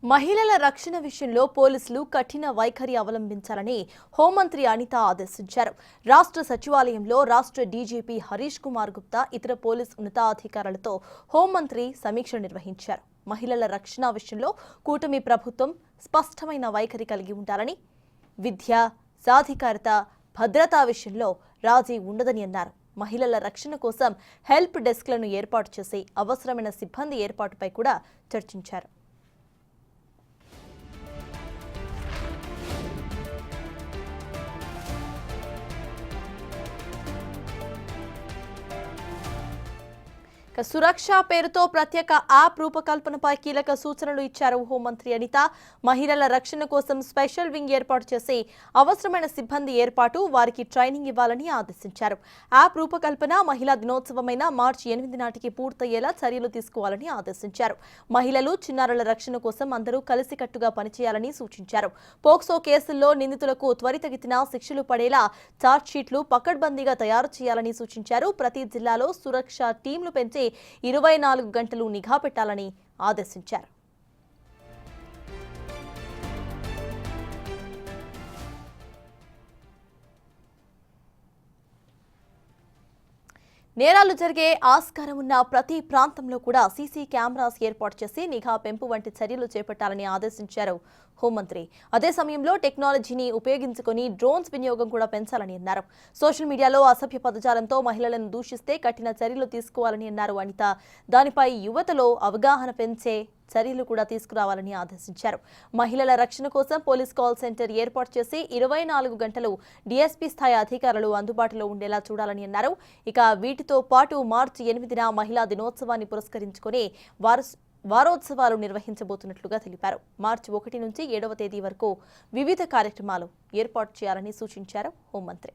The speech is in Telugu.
మహిళల రక్షణ విషయంలో పోలీసులు కఠిన వైఖరి అవలంబించాలని హోంమంత్రి అనిత ఆదేశించారు. రాష్ట్ర సచివాలయంలో రాష్ట్ర డీజీపీ హరీష్ కుమార్ గుప్తా ఇతర పోలీస్ ఉన్నతాధికారులతో హోంమంత్రి సమీక్ష నిర్వహించారు. మహిళల రక్షణ విషయంలో కూటమి ప్రభుత్వం స్పష్టమైన వైఖరి కలిగి ఉండాలని, విద్య, సాధికారత, భద్రతా విషయంలో రాజీ ఉండదని అన్నారు. మహిళల రక్షణ కోసం హెల్ప్ డెస్క్లను ఏర్పాటు చేసి అవసరమైన సిబ్బంది ఏర్పాటుపై కూడా చర్చించారు. సురక్ష పేరుతో ప్రత్యేక యాప్ రూపకల్పనపై కీలక సూచనలు ఇచ్చారు హోంమంత్రి అనిత. మహిళల రక్షణ కోసం స్పెషల్ వింగ్ ఏర్పాటు చేసి అవసరమైన సిబ్బంది ఏర్పాటు, వారికి ట్రైనింగ్ ఇవ్వాలని ఆదేశించారు. యాప్ రూపకల్పన మహిళా దినోత్సవమైన మార్చి 8 నాటికి పూర్తయ్యేలా చర్యలు తీసుకోవాలని ఆదేశించారు. మహిళలు, చిన్నారుల రక్షణ కోసం అందరూ కలిసికట్టుగా పనిచేయాలని సూచించారు. పోక్సో కేసుల్లో నిందితులకు త్వరితగతిన శిక్షలు పడేలా చార్జ్షీట్లు పకడ్బందీగా తయారు చేయాలని సూచించారు. ప్రతి జిల్లాలో సురక్ష టీంలు పెంచి 24 గంటలు నిఘా పెట్టాలని ఆదేశించారు. నేరాలు జరిగే ఆస్కారం ఉన్న ప్రతి ప్రాంతంలో కూడా సీసీ కెమెరాస్ ఏర్పాటు చేసి నిఘా పెంపు వంటి చర్యలు చేపట్టాలని ఆదేశించారు హోంమంత్రి. అదే సమయంలో టెక్నాలజీని ఉపయోగించుకుని డ్రోన్స్ వినియోగం కూడా పెంచాలని అన్నారు. సోషల్ మీడియాలో అసభ్య పదజాలంతో మహిళలను దూషిస్తే కఠిన చర్యలు తీసుకోవాలని అన్నారు అనిత. దానిపై యువతలో అవగాహన పెంచే చర్యలు కూడా తీసుకురావాలని ఆదేశించారు. మహిళల రక్షణ కోసం పోలీస్ కాల్ సెంటర్ ఏర్పాటు చేసి 24 గంటలు డీఎస్పీ స్థాయి అధికారులు అందుబాటులో ఉండేలా చూడాలని అన్నారు. ఇక వీటితో పాటు మార్చి 8న మహిళా దినోత్సవాన్ని పురస్కరించుకుని వారోత్సవాలు నిర్వహించబోతున్నట్లుగా తెలిపారు. మార్చి 1 నుంచి 7వ తేదీ వరకు వివిధ కార్యక్రమాలు ఏర్పాటు చేయాలని సూచించారు హోంమంత్రి.